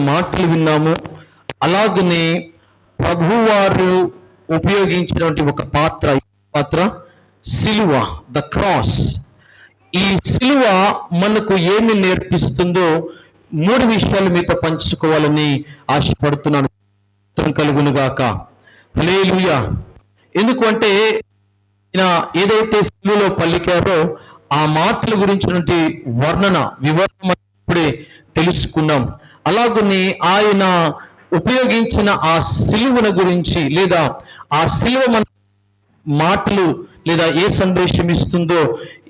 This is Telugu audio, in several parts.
మాటలు విన్నాము. అలాగనే ప్రభువారు ఉపయోగించినటువంటి ఒక పాత్ర సిలువ, ద క్రాస్. ఈ సిలువ మనకు ఏమి నేర్పిస్తుందో 3 విషయాలు మీతో పంచుకోవాలని ఆశపడుతున్నాను. కలుగునుగాక. హల్లెలూయా. ఎందుకు అంటే ఏదైతే సిలువలో పలికారో ఆ మాటల గురించినటువంటి వివరణ ఇప్పుడే తెలుసుకున్నాం. అలాగనే ఆయన ఉపయోగించిన ఆ సిలువను గురించి, లేదా ఆ సిలువ మన మాటలు లేదా ఏ సందేశం ఇస్తుందో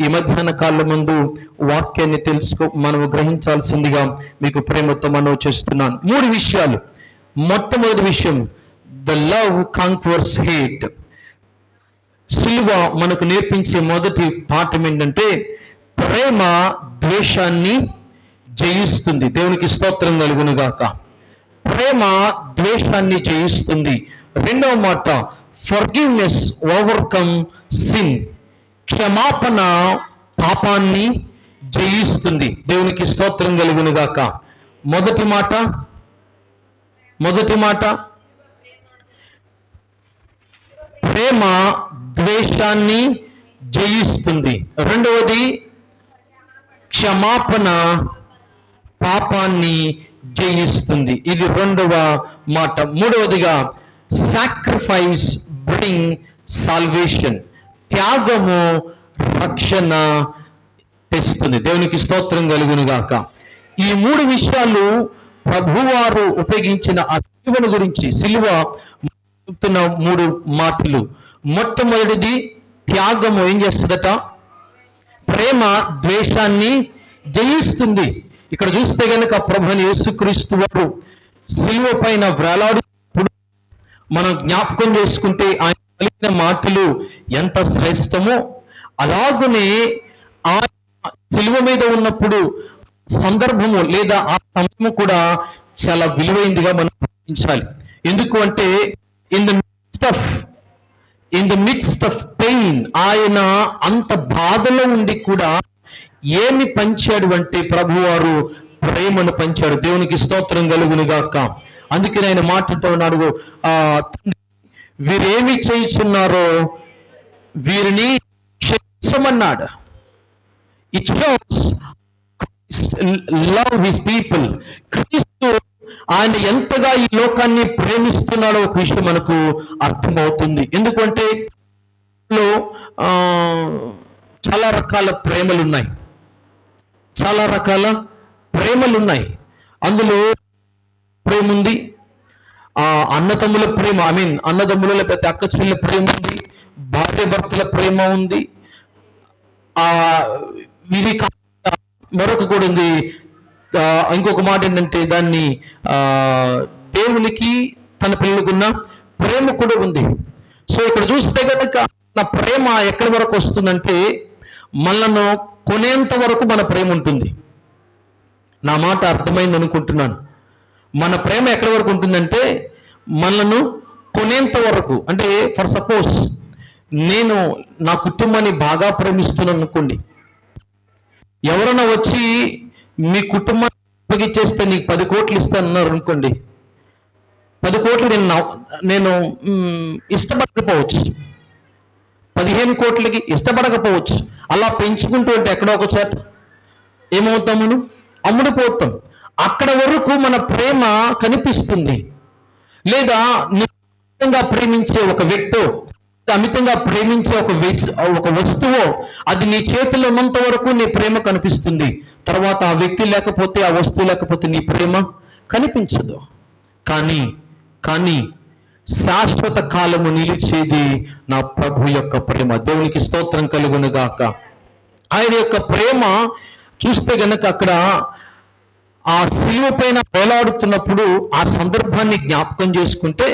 ఈ మధ్యాహ్న కాలం ముందు వాక్యాన్ని మనము గ్రహించాల్సిందిగా మీకు ప్రేమతో మనవి చేస్తున్నాను. 3 విషయాలు. మొట్టమొదటి విషయం, ద లవ్ కాంక్వర్స్ హేట్. సిలువ మనకు నేర్పించే మొదటి పాఠం ఏంటంటే ప్రేమ ద్వేషాన్ని జయిస్తుంది. దేవునికి స్తోత్రం కలుగునుగాక. ప్రేమ ద్వేషాన్ని జయిస్తుంది. రెండవ మాట, ఫర్గివ్నెస్ ఓవర్కమ్ సిన్. క్షమాపణ పాపాన్ని జయిస్తుంది. దేవునికి స్తోత్రం కలుగునుగాక. మొదటి మాట ప్రేమ ద్వేషాన్ని జయిస్తుంది. రెండవది క్షమాపణ పాపాన్ని జయిస్తుంది. ఇది రెండవ మాట. మూడవదిగా సాక్రిఫైస్ బ్రింగ్ సాల్వేషన్. త్యాగము రక్షణ తెస్తుంది. దేవునికి స్తోత్రం కలుగునుగాక. ఈ 3 విషయాలు ప్రభువారు ఉపయోగించిన ఆ సిలువను గురించి, సిలువ చెప్తున్న 3 మాటలు. మొట్టమొదటిది త్యాగము ఏం చేస్తుందట? ప్రేమ ద్వేషాన్ని జయిస్తుంది. ఇక్కడ చూస్తే గనక ప్రభువైన యేసుక్రీస్తు వారు సిలువ పైన వేలాడుతున్నప్పుడు మనం జ్ఞాపకం చేసుకుంటే ఆయన పలికిన మాటలు ఎంత శ్రేష్టమో, అలాగనే ఆ సిలువ మీద ఉన్నప్పుడు సందర్భము లేదా ఆ సమయము కూడా చాలా విలువైందిగా మనం భావించాలి. ఎందుకు అంటే in the midst of pain ఆయన అంత బాధలో ఉండి కూడా ఏమి పంచాడు అంటే ప్రభువారు ప్రేమను పంచాడు. దేవునికి స్తోత్రం కలుగునుగాక. అందుకని ఆయన మాట్లాడుతూ ఉన్నాడు, వీరేమి చేయుచున్నారో వీరిని క్షమించమన్నాడు. It shows love his people. క్రీస్తు ఆయన ఎంతగా ఈ లోకాన్ని ప్రేమిస్తున్నాడో ఒక విషయం మనకు అర్థమవుతుంది. ఎందుకంటే చాలా రకాల ప్రేమలున్నాయి. అందులో ప్రేమ ఉంది, అన్నదమ్ముల ప్రేమ, అన్నదమ్ముల లేకపోతే అక్క చెల్లెల ప్రేమ ఉంది, భార్య భర్తల ప్రేమ ఉంది. ఇది మరొక కూడా ఉంది. ఇంకొక మాట ఏంటంటే దాన్ని దేవునికి తన పిల్లలకున్న ప్రేమ కూడా ఉంది. సో ఇక్కడ చూస్తే కనుక నా ప్రేమ ఎక్కడి వరకు వస్తుందంటే మనను కొనేంత వరకు మన ప్రేమ ఉంటుంది. నా మాట అర్థమైంది అనుకుంటున్నాను. మన ప్రేమ ఎక్కడి వరకు ఉంటుందంటే మనను కొనేంత వరకు. అంటే ఫర్ సపోజ్ నేను నా కుటుంబాన్ని బాగా ప్రేమిస్తున్నాను అనుకోండి, ఎవరైనా వచ్చి మీ కుటుంబాన్ని అప్పగిచ్చేస్తే నీకు 10 కోట్లు ఇస్తానన్నారు అనుకోండి, 10 కోట్లు నేను ఇష్టపడకపోవచ్చు, 15 కోట్లకి ఇష్టపడకపోవచ్చు. అలా పెంచుకుంటూ ఉంటే ఎక్కడో ఒక చోట ఏమవుతాం, మనం అమ్ముడుపోతాం. అక్కడ వరకు మన ప్రేమ కనిపిస్తుంది. లేదా అమితంగా ప్రేమించే ఒక వ్యక్తో, అమితంగా ప్రేమించే ఒక వస్తువో అది నీ చేతిలో ఉన్నంత వరకు నీ ప్రేమ కనిపిస్తుంది. తర్వాత ఆ వ్యక్తి లేకపోతే, ఆ వస్తువు లేకపోతే నీ ప్రేమ కనిపించదు. కానీ శాశ్వత కాలము నిలిచేది నా ప్రభు యొక్క ప్రేమ. దేవునికి స్తోత్రం కలుగునుగాక. ఆయన యొక్క ప్రేమ చూస్తే గనక అక్కడ ఆ సిలువ పైన వేలాడుతున్నప్పుడు ఆ సందర్భాన్ని జ్ఞాపకం చేసుకుంటే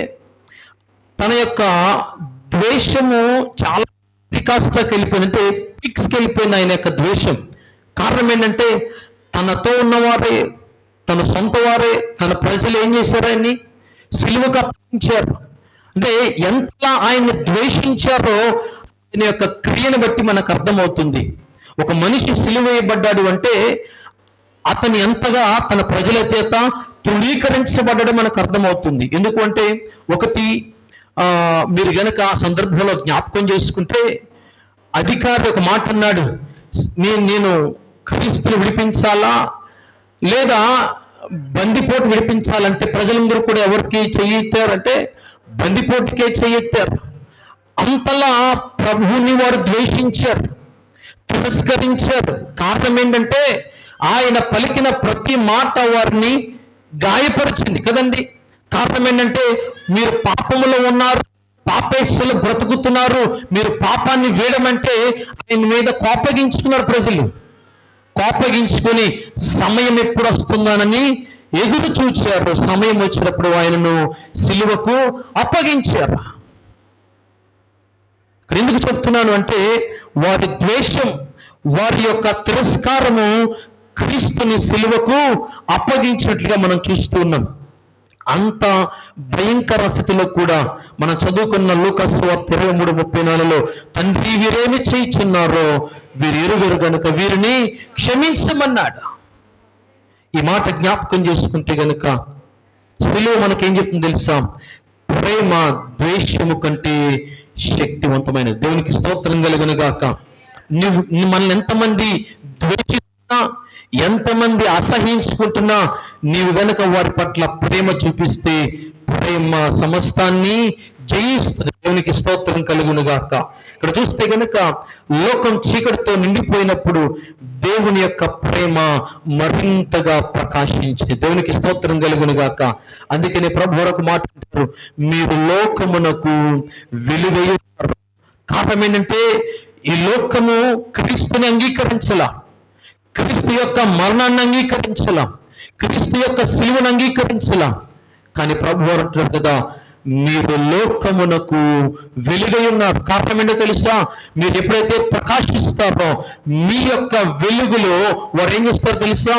తన యొక్క ద్వేషము చాలా వికాసకి వెళ్ళిపోయింది. అంటే పిక్స్కి వెళ్ళిపోయింది ఆయన యొక్క ద్వేషం. కారణం ఏంటంటే తనతో ఉన్నవారే, తన సొంత వారే, తన ప్రజలు ఏం చేశారు? ఆయన్ని సిలువగా అప్పగించారు. అంటే ఎంతలా ఆయన్ని ద్వేషించారో ఆయన యొక్క క్రియను బట్టి మనకు అర్థమవుతుంది. ఒక మనిషి సిలువ వేయబడ్డాడు అంటే అతను ఎంతగా తన ప్రజల చేత తృణీకరించబడడం మనకు అర్థమవుతుంది. ఎందుకంటే ఒకటి, మీరు గనక ఆ సందర్భంలో జ్ఞాపకం చేసుకుంటే, అధికారి ఒక మాట అన్నాడు, నేను క్రీస్తుని విడిపించాలా లేదా బందిపోటు విడిపించాలంటే ప్రజలందరూ కూడా ఎవరికి చెయ్యెత్తారంటే బందిపోటుకే చెయ్యెత్తారు. అంతలా ప్రభువుని వారు ద్వేషించారు, తిరస్కరించారు. కారణం ఏంటంటే ఆయన పలికిన ప్రతి మాట వారిని గాయపరిచింది కదండి. కారణం ఏంటంటే మీరు పాపములో ఉన్నారు, పాపేశ్వరులు బ్రతుకుతున్నారు, మీరు పాపాన్ని వీడమంటే ఆయన మీద కోపగించుకున్నారు ప్రజలు. కోపగించుకొని సమయం ఎప్పుడు వస్తుందోనని ఎదురు చూచారు. సమయం వచ్చినప్పుడు ఆయనను సిలువకు అప్పగించారు. ఇక్కడ ఎందుకు చెప్తున్నాను అంటే, వారి ద్వేషం, వారి యొక్క తిరస్కారము క్రీస్తుని సిలువకు అప్పగించినట్లుగా మనం చూస్తూ ఉన్నాం. అంత భయంకర స్థితిలో కూడా మనం చదువుకున్న లూకాసు సువార్త 23:34లో, తండ్రి వీరేమి చేయుచున్నారో వీరు ఎరుగరు గనుక వీరిని క్షమించమన్నాడు. ఈ మాట జ్ఞాపకం చేసుకుంటే గనుక సిలువ మనకేం చెప్తుంది తెలుసా? ప్రేమ ద్వేషము కంటే శక్తివంతమైనది. దేవునికి స్తోత్రం కలుగును గాక. నువ్వు మనల్ని ఎంతమంది ద్వేషిస్తున్నా, ఎంతమంది అసహించుకుంటున్నా, నీవు గనక వారి పట్ల ప్రేమ చూపిస్తే ప్రేమ సమస్తాన్ని జయిస్తుంది. దేవునికి స్తోత్రం కలుగును గాక. ఇక్కడ చూస్తే గనక లోకం చీకటితో నిండిపోయినప్పుడు దేవుని యొక్క ప్రేమ మరింతగా ప్రకాశించింది. దేవునికి స్తోత్రం కలుగును గాక. అందుకనే ప్రభు వరకు మాట్లాడుతారు, మీరు లోకమునకు వెలుగయ్యారు. కారణం ఏంటంటే ఈ లోకము క్రీస్తుని అంగీకరించలా, క్రీస్తు యొక్క మరణాన్ని అంగీకరించలా, క్రీస్తు యొక్క సిలువను అంగీకరించలా. కానీ ప్రభు అంటారు కదా, మీరు లోకమునకు వెలుగై ఉన్నారు. కారణం ఏంటో తెలుసా? మీరు ఎప్పుడైతే ప్రకాశిస్తారో మీ యొక్క వెలుగులో వారు ఏం చేస్తారో తెలుసా?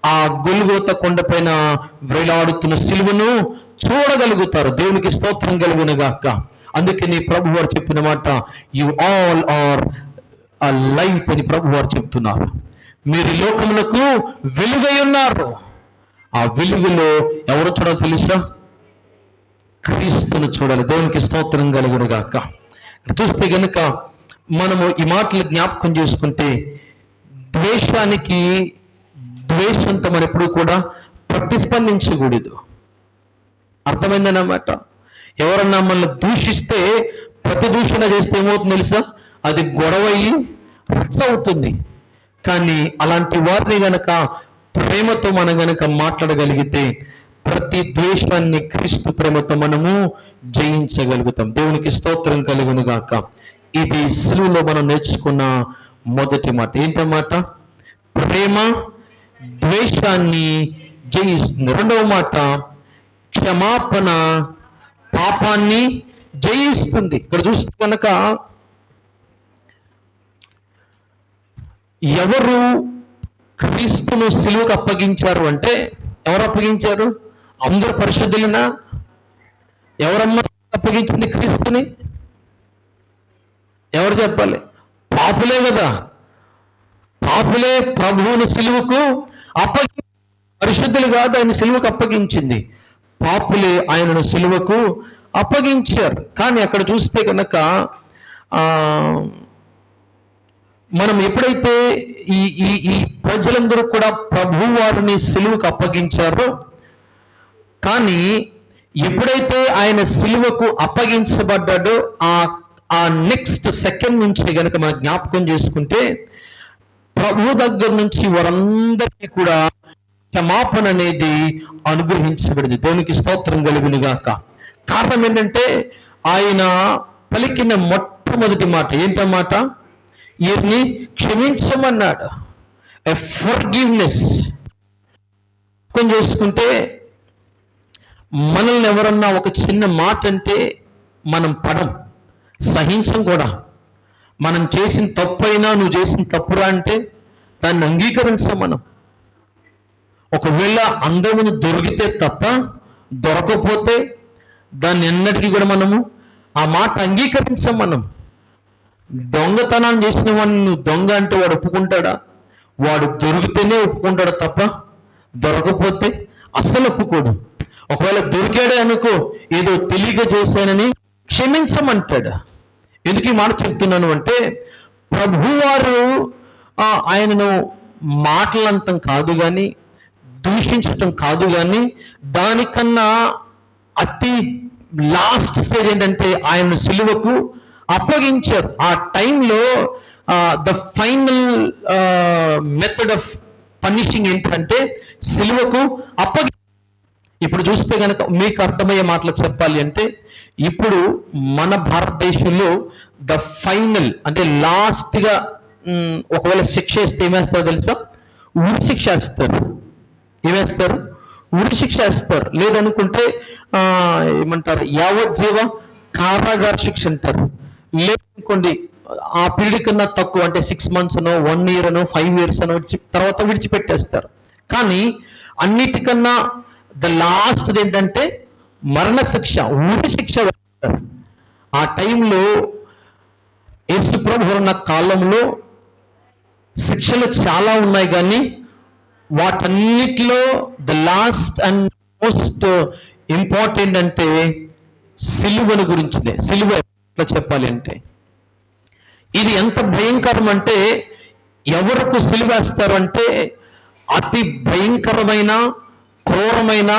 ఆ గొల్గోతా కొండపైన వేలాడుతున్న సిలువను చూడగలుగుతారు. దేవునికి స్తోత్రం కలుగును గాక. అందుకని ప్రభు వారు చెప్పిన మాట, you all are a light అని ప్రభు వారు చెప్తున్నారు. మీరు లోకములకు వెలుగై ఉన్నారు. ఆ వెలుగులో ఎవరు చూడాలో తెలుసా? క్రీస్తును చూడాలి. దేవునికి స్తోత్రం కలుగును గాక. చూస్తే గనుక మనము ఈ మాటలు జ్ఞాపకం చేసుకుంటే, ద్వేషానికి ద్వేషంతో మనం ఎప్పుడు కూడా ప్రతిస్పందించకూడదు. అర్థమైందన్నమాట. ఎవరన్నా మనల్ని దూషిస్తే, ప్రతి దూషణ చేస్తే ఏమవుతుంది తెలుసా? అది గొడవయ్యి రచ్చ అవుతుంది. కానీ అలాంటి వారిని గనక ప్రేమతో మనం గనక మాట్లాడగలిగితే ప్రతి ద్వేషాన్ని క్రీస్తు ప్రేమతో మనము జయించగలుగుతాం. దేవునికి స్తోత్రం కలుగును గాక. ఇది సిలువలో మనం నేర్చుకున్న మొదటి మాట. ఏంటన్నమాట? ప్రేమ ద్వేషాన్ని జయిస్తుంది. రెండవ మాట, క్షమాపణ పాపాన్ని జయిస్తుంది. ఇక్కడ చూస్తే కనుక ఎవరు క్రీస్తును సిలువకు అప్పగించారు అంటే, ఎవరు అప్పగించారు? అందరు పరిశుద్ధులనా? ఎవరమ్మా అప్పగించింది క్రీస్తుని? ఎవరు చెప్పాలి? పాపులే కదా. పాపులే ప్రభువును సిలువకు అప్పగి, పరిశుద్ధులు కాదు ఆయన సిలువకు అప్పగించింది. పాపులే ఆయనను సిలువకు అప్పగించారు. కానీ అక్కడ చూస్తే కనుక మనం ఎప్పుడైతే ఈ ప్రజలందరూ కూడా ప్రభు వారిని సిలువకు అప్పగించారో, కానీ ఎప్పుడైతే ఆయన సిలువకు అప్పగించబడ్డాడో ఆ నెక్స్ట్ సెకండ్ నుంచి గనక మనం జ్ఞాపకం చేసుకుంటే, ప్రభు దగ్గర నుంచి వారందరికీ కూడా క్షమాపణ అనేది అనుగ్రహించబడింది. దేవునికి స్తోత్రం కలుగును గాక. కారణం ఏంటంటే ఆయన పలికిన మొట్టమొదటి మాట ఏంటన్నమాట? వీరిని క్షమించమన్నాడు. ఫర్గివ్నెస్ చేసుకుంటే, మనల్ని ఎవరన్నా ఒక చిన్న మాట అంటే మనం పడం, సహించం కూడా. మనం చేసిన తప్పైనా నువ్వు చేసిన తప్పురా అంటే దాన్ని అంగీకరించాం మనం. ఒకవేళ అందరూ దొరికితే తప్ప, దొరకపోతే దాన్ని ఎన్నటికీ కూడా మనము ఆ మాట అంగీకరించాం మనం. దొంగతనాన్ని చేసిన వాడిని నువ్వు దొంగ అంటే వాడు ఒప్పుకుంటాడా? వాడు దొరికితేనే ఒప్పుకుంటాడు తప్ప, దొరకపోతే అస్సలు ఒప్పుకోడు. ఒకవేళ దొరికాడే అనుకో, ఏదో తెలియక చేశానని క్షమించమంటాడు. ఎందుకు ఈ మాట చెప్తున్నాను అంటే, ప్రభువారు ఆయనను మాటలంటం కాదు కానీ, దూషించటం కాదు కానీ, దానికన్నా అతి లాస్ట్ స్టేజ్ ఏంటంటే ఆయన సిలువకు అప్పగించారు. ఆ టైంలో the final method of punishing ఏంటంటే సిలువకు అప్పగి. ఇప్పుడు చూస్తే కనుక మీకు అర్థమయ్యే మాటలు చెప్పాలి అంటే, ఇప్పుడు మన భారతదేశంలో ద ఫైనల్ అంటే లాస్ట్గా ఒకవేళ శిక్ష వేస్తే ఏమేస్తారో తెలుసా? ఉరి శిక్ష వేస్తారు. ఏమేస్తారు? ఉరి శిక్ష వేస్తారు. లేదనుకుంటే ఏమంటారు, యావజ్జీవ కారాగార శిక్ష అంటారు. లేదనుకోండి ఆ పీరియడ్ కన్నా తక్కువ అంటే 6 months అనో 1 year అనో 5 years అనో తర్వాత విడిచిపెట్టేస్తారు. కానీ అన్నిటికన్నా ద లాస్ట్ ఏంటంటే మరణ శిక్ష, ఉరి శిక్ష వేస్తారు. ఆ టైంలో యేసు ప్రభువు ఉన్న కాలంలో శిక్షలు చాలా ఉన్నాయి కానీ వాటన్నిటిలో the last and most important అంటే సిలువను గురించిదే. సిలువ ఎట్లా చెప్పాలి అంటే, ఇది ఎంత భయంకరం అంటే, ఎవరికి సిలువ వేస్తారు అంటే అతి భయంకరమైన క్రూరమైన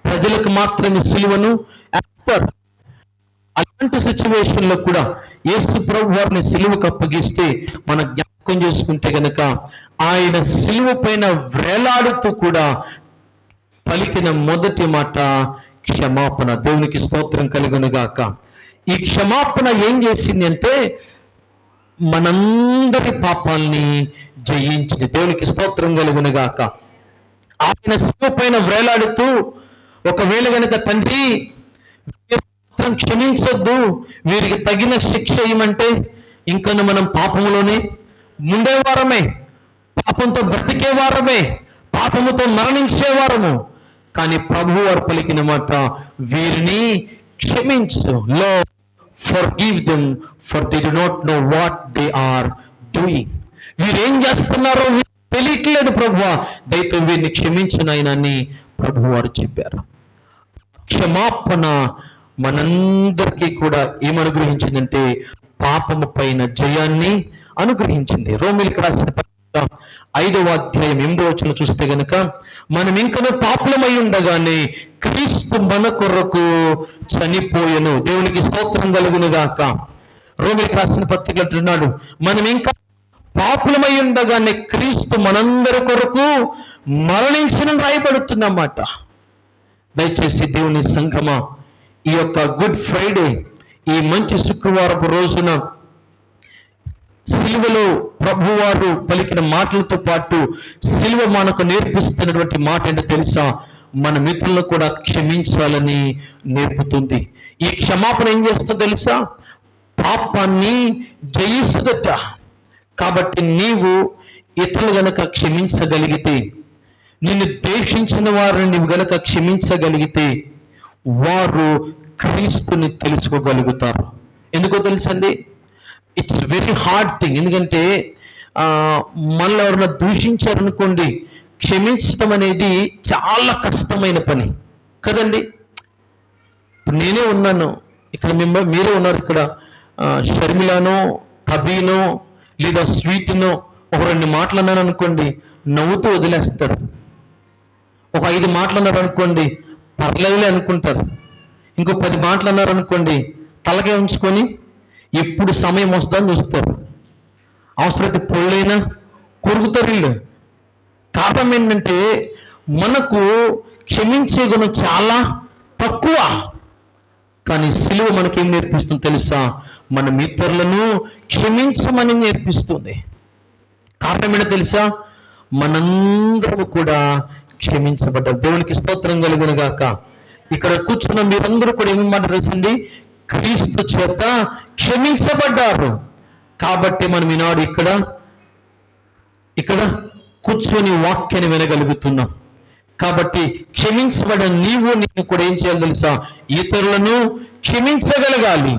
ప్రజలకు మాత్రమే సిలువను వేస్తారు. అలాంటి సిచ్యువేషన్లో కూడా యేసు ప్రభు వారిని సిలువకు అప్పగిస్తే మన జ్ఞాపకం చేసుకుంటే గనక ఆయన సిలువ పైన వేలాడుతూ కూడా పలికిన మొదటి మాట క్షమాపణ. దేవునికి స్తోత్రం కలుగును గాక. ఈ క్షమాపణ ఏం చేసింది అంటే మనందరి పాపాల్ని జయించింది. దేవునికి స్తోత్రం కలుగును గాక. ఆయన సిలువ పైన వేలాడుతూ, ఒకవేళ గనక తండ్రి క్షమించొద్దు, వీరికి తగిన శిక్ష ఇవ్వమంటే ఇంకా మనం పాపములోనే ఉండేవారమే, పాపంతో బ్రతికేవారమే, పాపముతో మరణించేవారము. కానీ ప్రభువు వారు పలికిన మాట, వీరిని క్షమించు. Lord forgive them for they do not know what they are doing. వీరేం చేస్తున్నారో తెలియట్లేదు ప్రభువా, దయతో వీరిని క్షమించు నాయనా అని ప్రభువు వారు చెప్పారు. క్షమాపణ మనందరికీ కూడా ఏమనుగ్రహించిందంటే పాపము పైన జయాన్ని అనుగ్రహించింది. రోమీయులకు రాసిన పత్రిక 5వ అధ్యాయం 8వ వచనం చూస్తే గనక, మనం ఇంకనూ పాపులమై ఉండగానే క్రీస్తు మన కొరకు చనిపోయెను. దేవునికి స్తోత్రం కలుగును గాక. రోమీయులకు రాసిన పత్రిక అంటున్నాడు, మనం ఇంకా పాపులమై ఉండగానే క్రీస్తు మనందరి కొరకు మరణించిన రాయబడుతుందన్నమాట. దయచేసి దేవుని సంఘమా, ఈ యొక్క గుడ్ ఫ్రైడే, ఈ మంచి శుక్రవారపు రోజున సిలువలో ప్రభువారు పలికిన మాటలతో పాటు సిలువ మనకు నేర్పిస్తున్నటువంటి మాట ఏంటో తెలుసా? మన మిత్రులను కూడా క్షమించాలని నేర్పుతుంది. ఈ క్షమాపణ ఏం చేస్తుందో తెలుసా? పాపాన్ని జయిస్తుందట. కాబట్టి నీవు ఇతరులు గనక క్షమించగలిగితే, నిన్ను ద్వేషించిన వారిని నీవు గనక క్షమించగలిగితే వారు క్రీస్తుని తెలుసుకోగలుగుతారు. ఎందుకో తెలుసండి, ఇట్స్ వెరీ హార్డ్ థింగ్. ఎందుకంటే మనల్ని ఎవరైనా దూషించారనుకోండి, క్షమించడం అనేది చాలా కష్టమైన పని కదండి. ఇప్పుడు నేనే ఉన్నాను ఇక్కడ, మీరే ఉన్నారు ఇక్కడ. షర్మిలానో, కబీనో లేదా స్వీట్నో ఒక 2 మాటలు అన్నాను అనుకోండి, నవ్వుతూ వదిలేస్తారు. ఒక 5 మాటలు అన్నారు అనుకోండి, పర్లేదులే అనుకుంటారు. ఇంకో 10 మాటలు అన్నారు అనుకోండి, తలకే ఉంచుకొని ఎప్పుడు సమయం వస్తుందని చూస్తారు. అవసరమైతే పొళ్ళైనా కొరుకుతారు వీళ్ళు. కారణం ఏంటంటే మనకు క్షమించే గుణం చాలా తక్కువ. కానీ సిలువ మనకేం నేర్పిస్తుంది తెలుసా? మన మిత్రులను క్షమించమని నేర్పిస్తుంది. కారణం ఏంటో తెలుసా? మనందరూ కూడా క్షమించబడ్డారు. దేవునికి స్తోత్రం కలుగును గాక. ఇక్కడ కూర్చున్న మీరందరూ కూడా ఏమన్నమాట తెలుసండి? క్రీస్తు చేత క్షమించబడ్డారు. కాబట్టి మనం ఈనాడు ఇక్కడ కూర్చొని వాక్యాన్ని వినగలుగుతున్నాం. కాబట్టి క్షమించబడిన నేను కూడా ఏం చేయాలి తెలుసా? ఇతరులను క్షమించగలగాలి.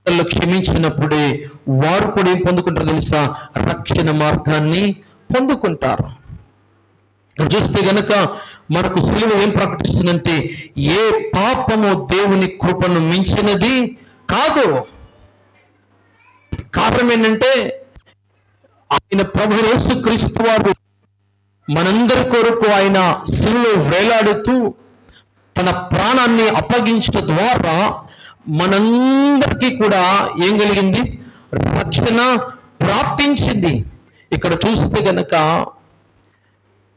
ఇతరులు క్షమించినప్పుడే వారు కూడా ఏం పొందుకుంటారు తెలుసా? రక్షణ మార్గాన్ని పొందుకుంటారు. చూస్తే గనక మనకు సిలువ ఏం ప్రకటిస్తుందంటే ఏ పాపము దేవుని కృపను మించినది కాదు. కారణం ఏంటంటే ఆయన ప్రభు యేసుక్రీస్తు వారు మనందరి కొరకు ఆయన సిలువలో వేలాడుతూ తన ప్రాణాన్ని అప్పగించడం ద్వారా మనందరికీ కూడా ఏం కలిగింది? రక్షణ ప్రాప్తించింది. ఇక్కడ చూస్తే గనక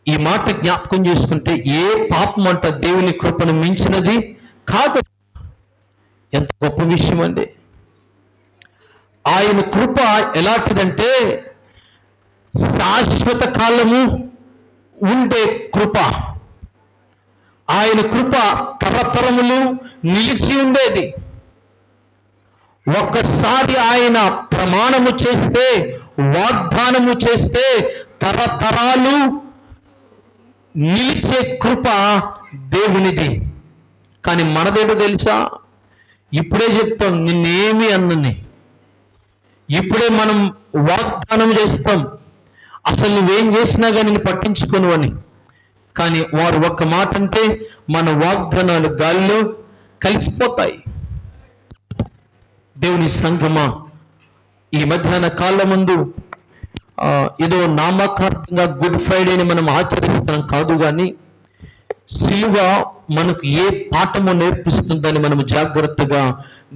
ఈ మాట జ్ఞాపకం చేసుకుంటే ఏ పాపం అంట దేవుని కృపను మించినది కాదు. ఎంత గొప్ప విషయం అండి. ఆయన కృప ఎలాంటిదంటే శాశ్వత కాలము ఉండే కృప. ఆయన కృప తరతరములు నిలిచి ఉండేది. ఒక్కసారి ఆయన ప్రమాణము చేస్తే, వాగ్దానము చేస్తే తరతరాలు నిలిచే కృప దేవునిది. కానీ మనదేటో తెలుసా? ఇప్పుడే చెప్తాం నిన్నేమి అన్నని, ఇప్పుడే మనం వాగ్దానం చేస్తాం అసలు నువ్వేం చేసినా కానీ నేను పట్టించుకోను అని. కానీ వారు ఒక్క మాట అంటే మన వాగ్దానాలు గాలిలో కలిసిపోతాయి. దేవుని సంఘమా, ఈ మధ్యాహ్న కాలం ముందు ఏదో నామకార్థంగా గుడ్ ఫ్రైడేని మనం ఆచరిస్తున్నాం కాదు, కానీ సిలువ మనకు ఏ పాఠము నేర్పిస్తుందని మనము జాగ్రత్తగా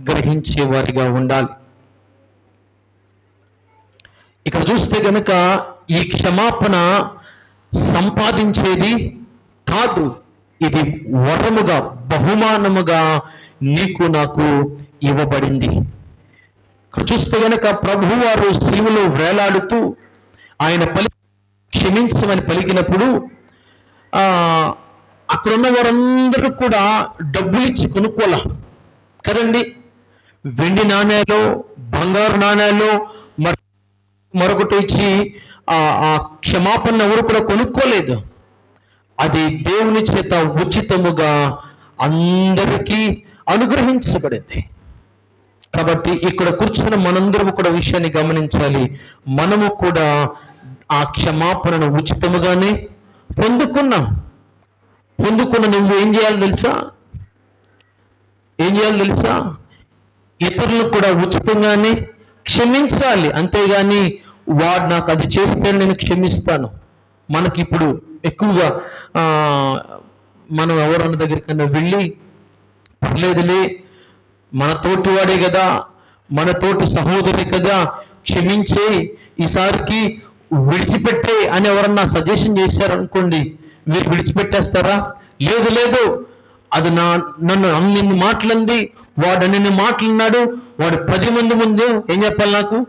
గ్రహించే వారిగా ఉండాలి. ఇక్కడ చూస్తే కనుక ఈ క్షమాపణ సంపాదించేది కాదు, ఇది వరముగా, బహుమానముగా నీకు నాకు ఇవ్వబడింది. ఇక్కడ చూస్తే గనక ప్రభు వారు సిలువలో వేలాడుతూ ఆయన క్షమించమని పలికినప్పుడు అక్కడున్న వారందరూ కూడా డబ్బులు ఇచ్చి కొనుక్కోలే కదండి. వెండి నాణ్యాలు, బంగారు నాణ్యాలు, మరొకటి ఇచ్చి ఆ క్షమాపణ ఎవరు కూడా కొనుక్కోలేదు. అది దేవుని చేత ఉచితముగా అందరికీ అనుగ్రహించబడింది. కాబట్టి ఇక్కడ కూర్చున్న మనందరము కూడా విషయాన్ని గమనించాలి. మనము కూడా ఆ క్షమాపణను ఉచితముగానే పొందుకున్న నువ్వు ఏం చేయాలి తెలుసా? ఇతరులు కూడా ఉచితంగానే క్షమించాలి. అంతేగాని వాడు నాకు అది చేస్తే నేను క్షమిస్తాను. మనకి ఇప్పుడు ఎక్కువగా మనం ఎవరన్న దగ్గరికన్నా వెళ్ళి పర్లేదులే, మన తోటి వాడే కదా, మన తోటి సహోదరి కదా, క్షమించే, ఈసారికి విడిచిపెట్టే అని ఎవరన్నా సజెషన్ చేశారనుకోండి, మీరు విడిచిపెట్టేస్తారా? లేదు, అది నన్ను అన్ని మాటలంది, వాడు అన్ని మాటలున్నాడు, వాడు 10 మంది ముందు ఏం చెప్పాలి?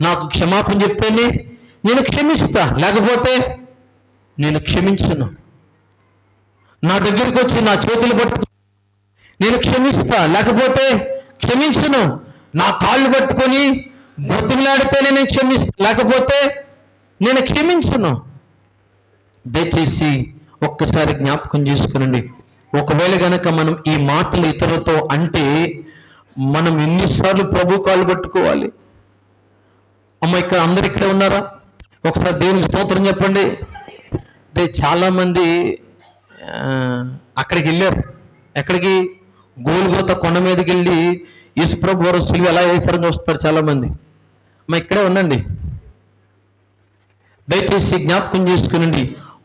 నాకు క్షమాపణ చెప్తేనే నేను క్షమిస్తా, లేకపోతే నేను క్షమించను. నా దగ్గరికి వచ్చి నా చేతులు పట్టుకు నేను క్షమిస్తా, లేకపోతే క్షమించను. నా కాళ్ళు పట్టుకొని బ్రతిమలాడితేనే నేను క్షమిస్తా, లేకపోతే నేను క్షమించను. దయచేసి ఒక్కసారి జ్ఞాపకం చేసుకునండి. ఒకవేళ గనక మనం ఈ మాటలు ఇతరులతో అంటే మనం ఎన్నిసార్లు ప్రభు కాళ్ళు పట్టుకోవాలి? అమ్మ, ఇక్కడ అందరు ఇక్కడే ఉన్నారా? ఒకసారి దేవుని స్తోత్రం చెప్పండి. అంటే చాలామంది అక్కడికి వెళ్ళారు. ఎక్కడికి? గోల్గోతా కొండ మీదకి వెళ్ళి యేసుప్రభు వారు సిలువ ఎలా వేశారని చూస్తారు చాలామంది. అమ్మ, ఇక్కడే ఉండండి. దయచేసి జ్ఞాపకం చేసుకునండి.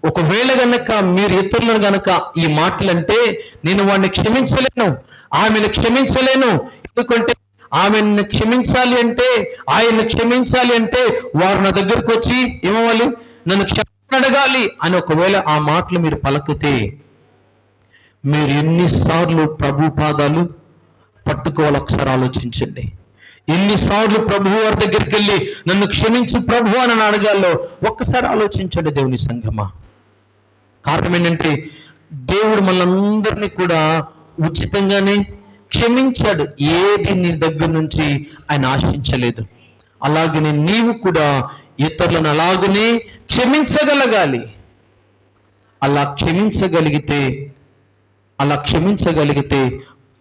ఒకవేళ గనక మీరు ఇతరులను గనక ఈ మాటలంటే నేను వాడిని క్షమించలేను, ఆమెను క్షమించలేను, ఎందుకంటే ఆమెను క్షమించాలి అంటే, ఆయన్ని క్షమించాలి అంటే వారు నా దగ్గరకు వచ్చి ఏమవ్వాలి? నన్ను క్షమాపణ అడగాలి అని ఒకవేళ ఆ మాటలు మీరు పలుకుతే మీరు ఎన్నిసార్లు ప్రభు పాదాలు పట్టుకోవాలి? ఒకసారి ఆలోచించండి. ఎన్నిసార్లు ప్రభు వారి దగ్గరికి వెళ్ళి నన్ను క్షమించు ప్రభు అని అడగాలో ఒక్కసారి ఆలోచించండి దేవుని సంఘమా. కారణం ఏంటంటే దేవుడు మనందరినీ కూడా ఉచితంగానే క్షమించాడు. ఏది నీ దగ్గర నుంచి ఆయన ఆశించలేదు. అలాగనే నీవు కూడా ఇతరులను అలాగనే క్షమించగలగాలి. అలా క్షమించగలిగితే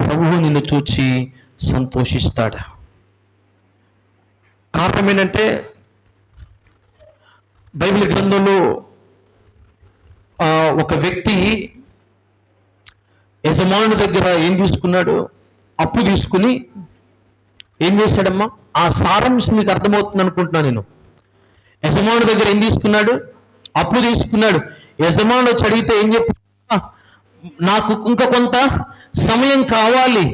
ప్రభువు నిన్ను చూచి సంతోషిస్తాడు. కారణం ఏంటంటే బైబిల్ గ్రంథంలో ఒక వ్యక్తి యజమానుడి దగ్గర ఏం తీసుకున్నాడు? అప్పు తీసుకుని ఏం చేశాడమ్మా? ఆ సారాంశం మీకు అర్థమవుతుంది అనుకుంటున్నాను నేను. యజమానుడి దగ్గర ఏం తీసుకున్నాడు? అప్పు తీసుకున్నాడు. యజమానుడు వచ్చి అడిగితే ఏం చెప్పి, నాకు ఇంకా కొంత సమయం కావాలి,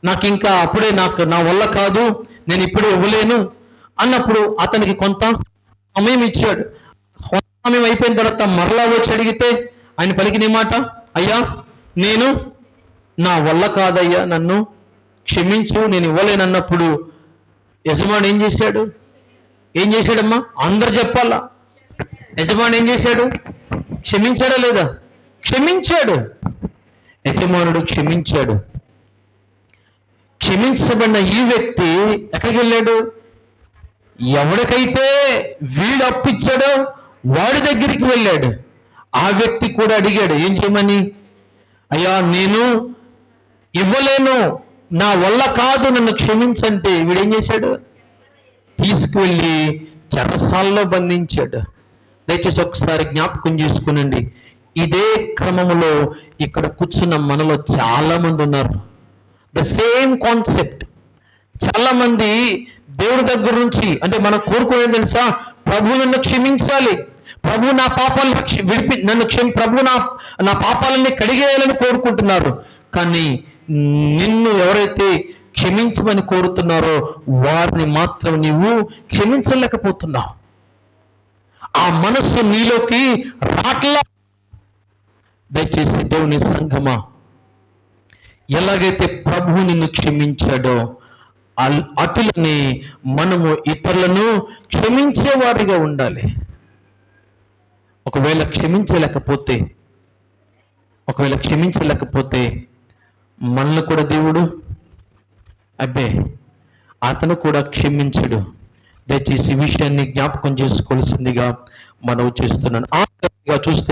నాకు ఇంకా అప్పుడే నా వల్ల కాదు, నేను ఇప్పుడే ఇవ్వలేను అన్నప్పుడు అతనికి కొంత సమయం ఇచ్చాడు. కొంత సమయం అయిపోయిన తర్వాత మరలా వచ్చి అడిగితే ఆయన పలికిన మాట, అయ్యా నేను నా వల్ల కాదయ్యా, నన్ను క్షమించు, నేను ఇవ్వలేనన్నప్పుడు యజమాని ఏం చేశాడమ్మా? అందరు చెప్పాలా. యజమాని ఏం చేశాడు? క్షమించాడా లేదా? క్షమించాడు. యజమానుడు క్షమించాడు. క్షమించబడిన ఈ వ్యక్తి ఎక్కడికి వెళ్ళాడు? ఎవరికైతే వీడు అప్పిచ్చాడో వాడి దగ్గరికి వెళ్ళాడు. ఆ వ్యక్తి కూడా అడిగాడు ఏం చేయమని, అయ్యా నేను ఇవ్వలేను, నా వల్ల కాదు, నన్ను క్షమించంటే వీడేం చేశాడు? తీసుకువెళ్ళి చెరసాల్లో బంధించాడు. దయచేసి ఒకసారి జ్ఞాపకం చేసుకునండి. ఇదే క్రమంలో ఇక్కడ కూర్చున్న మనలో చాలా మంది ఉన్నారు. The same concept. చాలా మంది దేవుడి దగ్గర నుంచి, అంటే మనం కోరుకునేది తెలుసా? ప్రభు నన్ను క్షమించాలి, ప్రభు నా పాపాలను ప్రభు నా పాపాలన్నీ కడిగేయాలని కోరుకుంటున్నారు. కానీ నిన్ను ఎవరైతే క్షమించమని కోరుతున్నారో వారిని మాత్రం నీవు క్షమించలేకపోతున్నావు. ఆ మనస్సు నీలోకి రాట్లా. దయచేసి దేవుని సంఘమా, ఎలాగైతే ప్రభు నిన్ను క్షమించాడో అటులని మనము ఇతరులను క్షమించేవారిగా ఉండాలి. ఒకవేళ క్షమించలేకపోతే మనల్ని కూడా దేవుడు అతను కూడా క్షమించడు. దయచేసి ఈ విషయాన్ని జ్ఞాపకం చేసుకోవాల్సిందిగా మనవి చేస్తున్నాను. ఆఖరిగా చూస్తే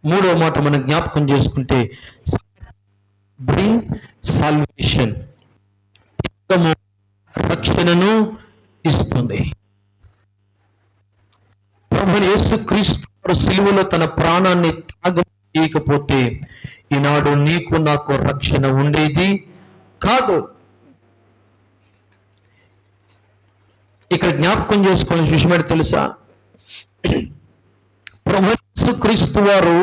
మూడవ మాట మనం జ్ఞాపకం చేసుకుంటే, బ్రింగ్ సాల్వేషన్, రక్షణను ఇస్తుంది. ప్రభువైన యేసుక్రీస్తు సిలువలో తన ప్రాణాన్ని త్యాగం చేయకపోతే ఈనాడు నీకు నాకు రక్షణ ఉండేది కాదు. ఇక్కడ జ్ఞాపకం చేసుకోవాల్సిన విషయం ఏంటో తెలుసా? ప్రభువైన యేసుక్రీస్తు వారు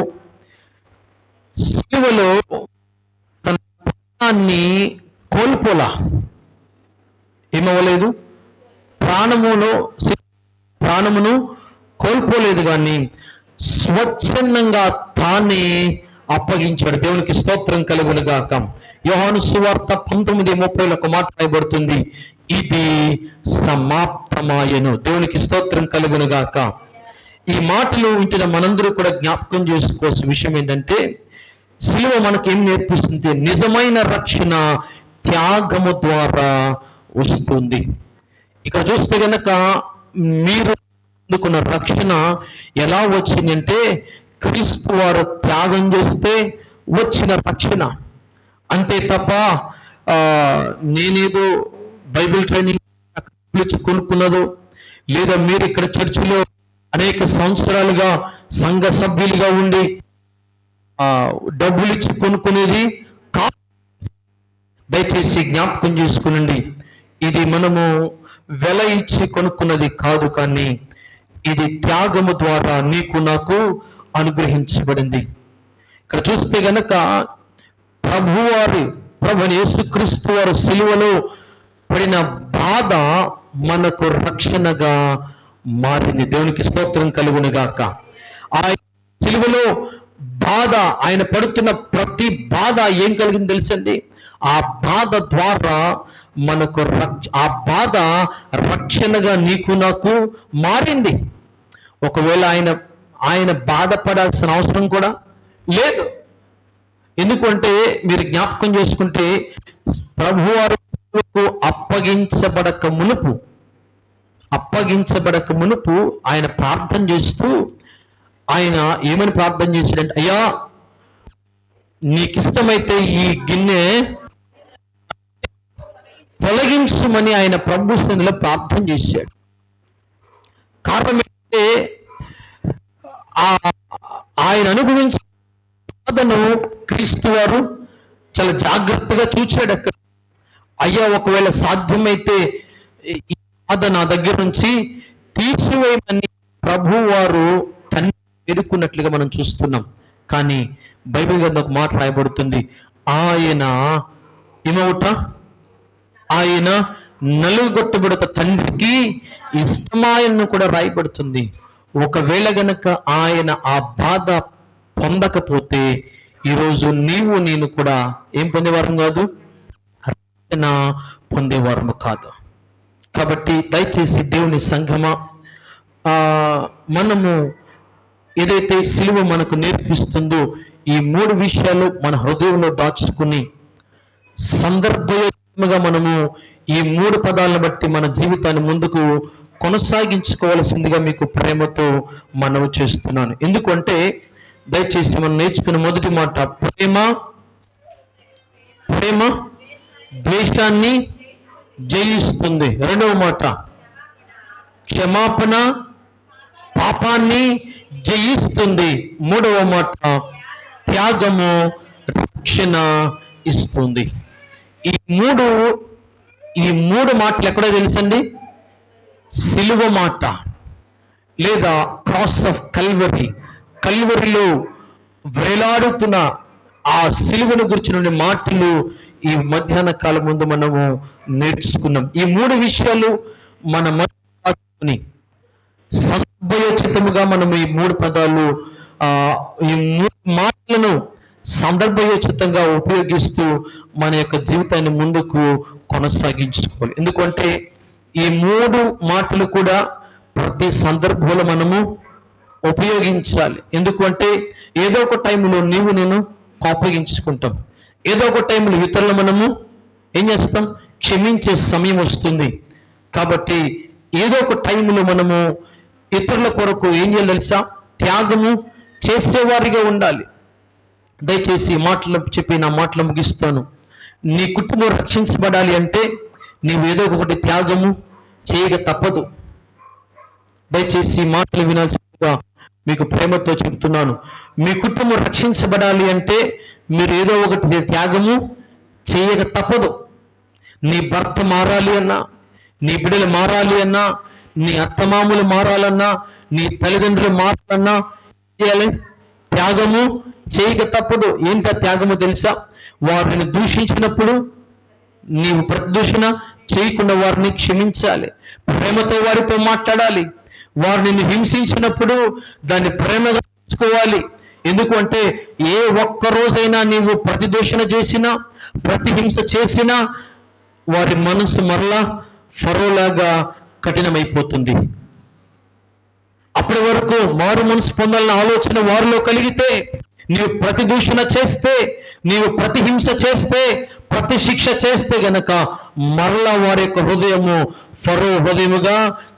సిలువలో తన ప్రాణాన్ని కోల్పోలా. ఏమవ్వలేదు? ప్రాణమును కోల్పోలేదు, కానీ స్వచ్ఛందంగా తానే అప్పగించాడు. దేవునికి స్తోత్రం కలుగును గాక. యోహాను సువార్త 19:30 ఒక మాట రాయబడుతుంది, ఇది సమాప్తమాయెను. దేవునికి స్తోత్రం కలుగును గాక. ఈ మాటలు వింటున్న మనందరూ కూడా జ్ఞాపకం చేసుకోవాల్సిన విషయం ఏంటంటే, సిలువ మనకి ఏం నేర్పిస్తుంది? నిజమైన రక్షణ త్యాగము ద్వారా వస్తుంది. ఇక్కడ చూస్తే గనక మీరు అందుకున్న రక్షణ ఎలా వచ్చిందంటే, క్రీస్తు వారు త్యాగం చేస్తే వచ్చిన రక్షణ. అంతే తప్ప నేనేదో బైబిల్ ట్రైనింగ్ కొనుక్కున్నదో, లేదా మీరు ఇక్కడ చర్చిలో అనేక సంవత్సరాలుగా సంఘ సభ్యులుగా ఉండి డబ్బులు ఇచ్చి కొనుక్కునేది కాదు. దయచేసి జ్ఞాపకం చేసుకునండి, ఇది మనము వెల ఇచ్చి కొనుక్కున్నది కాదు, కానీ ఇది త్యాగము ద్వారా నీకు నాకు అనుగ్రహించబడింది. ఇక్కడ చూస్తే గనక ప్రభువైన యేసుక్రీస్తు వారు సిలువలో పడిన బాధ మనకు రక్షణగా మారింది. దేవునికి స్తోత్రం కలుగును గాక. ఆయన సిలువలో బాధ, ఆయన పడుతున్న ప్రతి బాధ ఏం కలిగింది తెలుసండి? ఆ బాధ ద్వారా మనకు ఆ బాధ రక్షణగా నీకు నాకు మారింది. ఒకవేళ ఆయన బాధపడాల్సిన అవసరం కూడా లేదు. ఎందుకంటే మీరు జ్ఞాపకం చేసుకుంటే, ప్రభువారు అప్పగించబడక మునుపు ఆయన ప్రార్థన చేస్తూ ఆయన ఏమని ప్రార్థన చేశాడంటే, అయ్యా నీకిష్టమైతే ఈ గిన్నె తొలగించమని ఆయన ప్రభు సన్నిధిలో ప్రార్థన చేశాడు. కారణం ఏంటంటే ఆయన అనుభవించిన బాధను క్రీస్తు వారు చాలా జాగ్రత్తగా చూచాడు. అక్కడ అయ్యా ఒకవేళ సాధ్యమైతే ఈ బాధ నా దగ్గర నుంచి తీసివేయమని ప్రభు వారు తండ్రి ఎదుర్కొన్నట్లుగా మనం చూస్తున్నాం. కానీ బైబిల్ గ్రంథంలో ఒక మాట రాయబడుతుంది, ఆయన ఏమవుట, ఆయన నలుగొట్టబడుట తండ్రికి ఇష్టమాయను కూడా రాయబడుతుంది. ఒకవేళ గనక ఆయన ఆ బాధ పొందకపోతే ఈరోజు నీవు నేను కూడా ఏం పొందేవారం కాదు, రక్షణ పొందేవారము కాదు. కాబట్టి దయచేసి దేవుని సంఘమా, మనము ఏదైతే సిలువ మనకు నేర్పిస్తుందో ఈ 3 విషయాలు మన హృదయంలో దాచుకుని సందర్భంగా మనము ఈ 3 పదాలను బట్టి మన జీవితాన్ని ముందుకు కొనసాగించుకోవాల్సిందిగా మీకు ప్రేమతో మనవి చేస్తున్నాను. ఎందుకంటే దయచేసి మనం నేర్చుకున్న మొదటి మాట ప్రేమ. ప్రేమ ద్వేషాన్ని జయిస్తుంది. రెండవ మాట క్షమాపణ పాపాన్ని జయిస్తుంది. మూడవ మాట త్యాగము రక్షణ ఇస్తుంది. ఈ మూడు మాటలు ఎక్కడో తెలుసండి? సిలువ మాట లేదా క్రాస్ ఆఫ్ కల్వరీ, కల్వరిలో వేలాడుతున్న ఆ సిలువను గురించిన మాటలు ఈ మధ్యాహ్న కాలం ముందు మనము నేర్చుకున్నాం. ఈ 3 విషయాలు మన మధ్య సందర్భయోచితముగా మనము ఈ 3 పదాలు ఈ 3 మాటలను సందర్భయోచితంగా ఉపయోగిస్తూ మన యొక్క జీవితాన్ని ముందుకు కొనసాగించుకోవాలి. ఎందుకంటే ఈ 3 మాటలు కూడా ప్రతి సందర్భంలో మనము ఉపయోగించాలి. ఎందుకంటే ఏదో ఒక టైంలో నీవు నేను కోపగించుకుంటాం, ఏదో ఒక టైంలో ఇతరులు మనము ఏం చేస్తాం, క్షమించే సమయం వస్తుంది. కాబట్టి ఏదో ఒక టైంలో మనము ఇతరుల కొరకు ఏం చేయాలి తెలుసా, త్యాగము చేసేవారిగా ఉండాలి. దయచేసి మాటలు చెప్పి నా మాటలు ముగిస్తాను. నీ కుటుంబం రక్షించబడాలి అంటే నీవు ఏదో ఒకటి త్యాగము చేయక తప్పదు. దయచేసి మాటలు వినాల్సిందిగా మీకు ప్రేమతో చెప్తున్నాను. మీ కుటుంబం రక్షించబడాలి అంటే మీరు ఏదో ఒకటి త్యాగము చేయక తప్పదు. నీ భర్త మారాలి అన్నా, నీ బిడ్డలు మారాలి అన్నా, నీ అత్తమామలు మారాలన్నా, నీ తల్లిదండ్రులు మారాలన్నా చేయాలి, త్యాగము చేయక తప్పదు. ఏంట త్యాగము తెలుసా? వారిని దూషించినప్పుడు నీవు ప్రతిదూషణ చేయకుండా వారిని క్షమించాలి, ప్రేమతో వారితో మాట్లాడాలి. వారిని హింసించినప్పుడు దాన్ని ప్రేమగా తీసుకోవాలి. ఎందుకంటే ఏ ఒక్క రోజైనా నీవు ప్రతిదూషణ చేసినా, ప్రతిహింస చేసినా వారి మనసు మరలా ఫరోలాగా కఠినమైపోతుంది. అప్పటి వరకు మారు మనసు పొందాలన్న ఆలోచన వారిలో కలిగితే, నీవు ప్రతిదూషణ చేస్తే, నీవు ప్రతిహింస చేస్తే, ప్రతి శిక్ష చేస్తే గనక మరలా వారి యొక్క హృదయము ఫరో హృదయముగా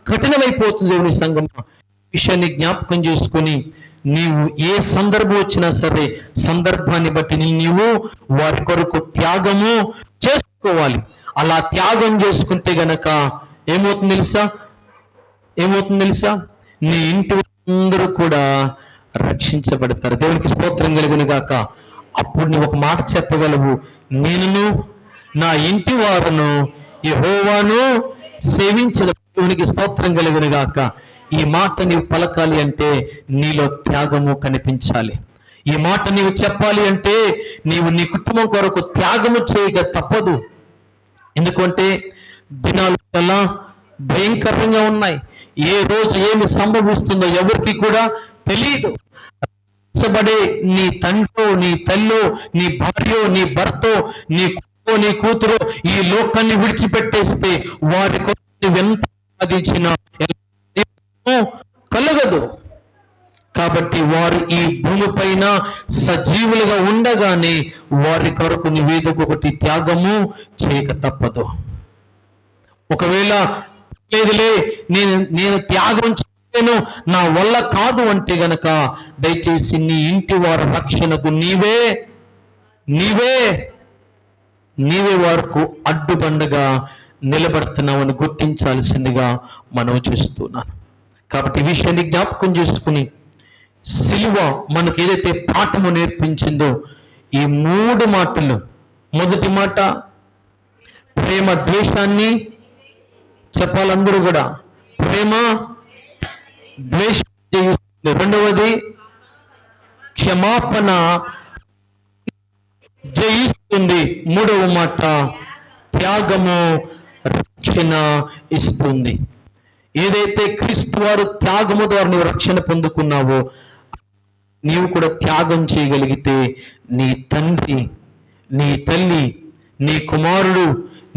కఠినమైపోతుంది. దేవుని సంఘం విషయాన్ని జ్ఞాపకం చేసుకొని నీవు ఏ సందర్భం వచ్చినా సరే సందర్భాన్ని బట్టి నీవు వారి కొరకు త్యాగము చేసుకోవాలి. అలా త్యాగం చేసుకుంటే గనక ఏమవుతుంది తెలుసా? నీ ఇంటి అందరూ కూడా రక్షించబడతారు. దేవునికి స్తోత్రం కలుగును గాక. అప్పుడు నువ్వు ఒక మాట చెప్పగలవు, నేనును నా ఇంటి వారును యెహోవాను సేవించదు. దేవునికి స్తోత్రం కలుగును గాక. ఈ మాట నీవు పలకాలి అంటే నీలో త్యాగము కనిపించాలి. ఈ మాట నీవు చెప్పాలి అంటే నీవు నీ కుటుంబం కొరకు త్యాగము చేయక తప్పదు. ఎందుకంటే దినాలు చాలా భయంకరంగా ఉన్నాయి. ఏ రోజు ఏమి సంభవిస్తుందో ఎవరికి కూడా తెలియదు. రక్షించబడే నీ తండ్రో, నీ తల్లో, నీ భార్యో, నీ భర్తో, నీ కొడుకో, నీ కూతురో ఈ లోకాన్ని విడిచిపెట్టేస్తే వారి కొరకు ఎంత సాధించినా కలగదు. కాబట్టి వారు ఈ భూమిపైన సజీవులుగా ఉండగానే వారి కొరకు నివేదకు ఒకటి త్యాగము చేయక తప్పదు. ఒకవేళ లేదులే నేను త్యాగం చేయను, నా వల్ల కాదు అంటే గనక దయచేసి నీ ఇంటి వారి రక్షణకు నీవే వారికి అడ్డుబండగా నిలబడుతున్నామని గుర్తించాల్సిందిగా మనవి చేస్తున్నాను. కాబట్టి ఈ విషయాన్ని జ్ఞాపకం చేసుకుని సిలువ మనకు ఏదైతే పాఠము నేర్పించిందో ఈ 3 మాటలు. మొదటి మాట ప్రేమ ద్వేషాన్ని, చెప్పాలందరూ కూడా, ప్రేమ ద్వేషం జయిస్తుంది. రెండవది క్షమాపణ జయిస్తుంది. మూడవ మాట త్యాగము రక్షణ ఇస్తుంది. ఏదైతే క్రీస్తు వారు త్యాగము ద్వారా నువ్వు రక్షణ పొందుకున్నావో నీవు కూడా త్యాగం చేయగలిగితే నీ తండ్రి, నీ తల్లి, నీ కుమారుడు,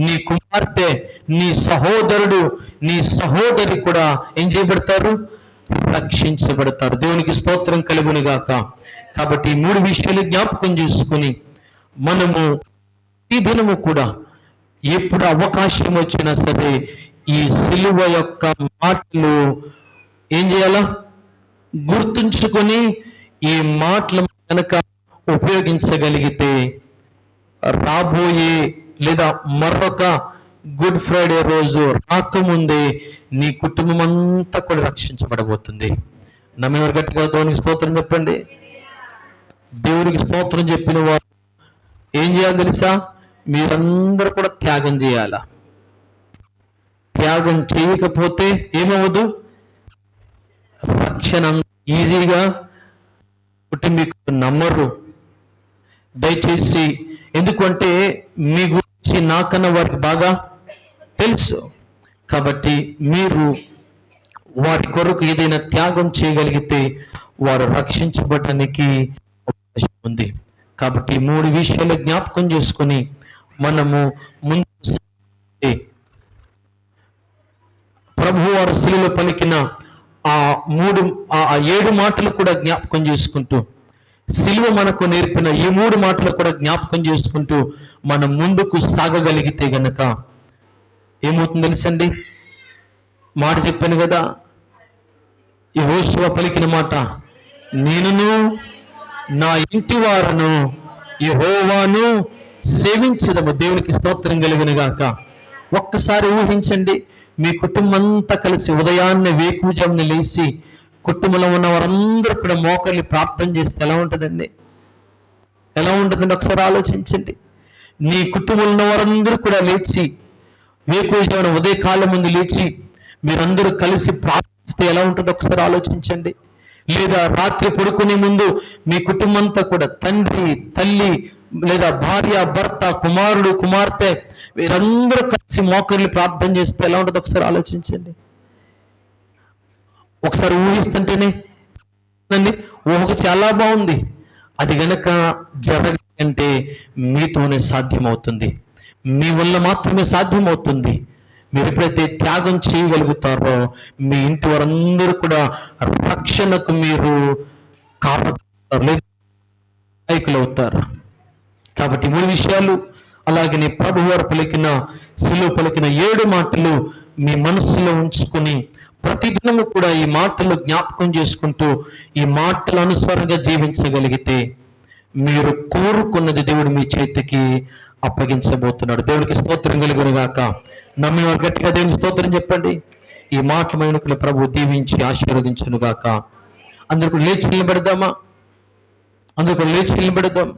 నీ కుమార్తె, నీ సహోదరుడు, నీ సహోదరి కూడా ఏం చేయబడతారు? రక్షించబడతారు. దేవునికి స్తోత్రం కలుగును గాక. కాబట్టి 3 విషయాలు జ్ఞాపకం చేసుకుని మనము ఈ దినము కూడా ఎప్పుడు అవకాశం వచ్చినా సరే ఈ సిలువ యొక్క మాటలు ఏం చేయాలా? గుర్తుంచుకొని ఈ మాటలు కనుక ఉపయోగించగలిగితే రాబోయే లేదా మరొక గుడ్ ఫ్రైడే రోజు రాకముందే నీ కుటుంబం అంతా కూడా రక్షించబడబోతుంది. నమ్మినవారు గట్టిగా దేవునికి స్తోత్రం చెప్పండి. దేవునికి స్తోత్రం చెప్పిన వారు ఏం చేయాలి తెలుసా? మీరందరూ కూడా త్యాగం చేయాలా. త్యాగం చేయకపోతే ఏమవ్వదు? రక్షణ ఈజీగా కుటుంబీకులు నమ్మరు. దయచేసి, ఎందుకంటే మీ గురించి నాకన్నా వారికి బాగా తెలుసు. కాబట్టి మీరు వారి కొరకు ఏదైనా త్యాగం చేయగలిగితే వారు రక్షించబడటానికి అవకాశం ఉంది. కాబట్టి 3 విషయాలు జ్ఞాపకం చేసుకొని మనము ముందు ప్రభువు వారు శిలువలో పలికిన ఆ 7 మాటలు కూడా జ్ఞాపకం చేసుకుంటూ, శిలువ మనకు నేర్పిన ఈ 3 మాటలు కూడా జ్ఞాపకం చేసుకుంటూ మనం ముందుకు సాగగలిగితే గనక ఏమవుతుంది తెలుసండి? మాట చెప్పాను కదా, యెహోషువ పలికిన మాట, నేనును నా ఇంటి వారును యెహోవాను సేవించదము. దేవునికి స్తోత్రం కలుగును గాక. ఒక్కసారి ఊహించండి, మీ కుటుంబం అంతా కలిసి ఉదయాన్నే వేకువజామున లేచి కుటుంబంలో ఉన్న వారందరూ కూడా మోకర్లు ప్రార్థన చేస్తే ఎలా ఉంటుందండి? ఎలా ఉంటుందండి? ఒకసారి ఆలోచించండి. నీ కుటుంబంలో ఉన్న వారందరూ కూడా లేచి వేకువజామున ఉదయకాలం ముందు లేచి మీరందరూ కలిసి ప్రార్థిస్తే ఎలా ఉంటుందో ఒకసారి ఆలోచించండి. లేదా రాత్రి పడుకునే ముందు మీ కుటుంబం అంతా కూడా తండ్రి, తల్లి, లేదా భార్య, భర్త, కుమారుడు, కుమార్తె వీరందరూ కలిసి మోకర్లు ప్రార్థన చేస్తే ఎలా ఉంటుందో ఒకసారి ఆలోచించండి. ఒకసారి ఊహిస్తుంటేనే ఊహకు చాలా బాగుంది. అది గనక జరగాలంటే మీతోనే సాధ్యమవుతుంది. మీ వల్ల మాత్రమే సాధ్యమవుతుంది. మీరు ఎప్పుడైతే త్యాగం చేయగలుగుతారో మీ ఇంటి వారందరూ కూడా రక్షణకు మీరు నాయకులవుతారు. కాబట్టి 3 విషయాలు, అలాగే ప్రభువారు పలికిన శిలువ పలికిన 7 మాటలు మీ మనస్సులో ఉంచుకొని ప్రతిదినము కూడా ఈ మాటలు జ్ఞాపకం చేసుకుంటూ ఈ మాటల అనుసారంగా జీవించగలిగితే మీరు కోరుకున్నది దేవుడు మీ చేతికి అప్పగించబోతున్నాడు. దేవుడికి స్తోత్రం కలుగును గాక. నమ్మిన వారు గట్టిగా దేవుని స్తోత్రం చెప్పండి. ఈ మాటల వెనుకలు ప్రభు దీవించి ఆశీర్వదించును గాక. అందరూ లేచి నిలబెడదామా? అందరూ లేచి నిలబెడదాం.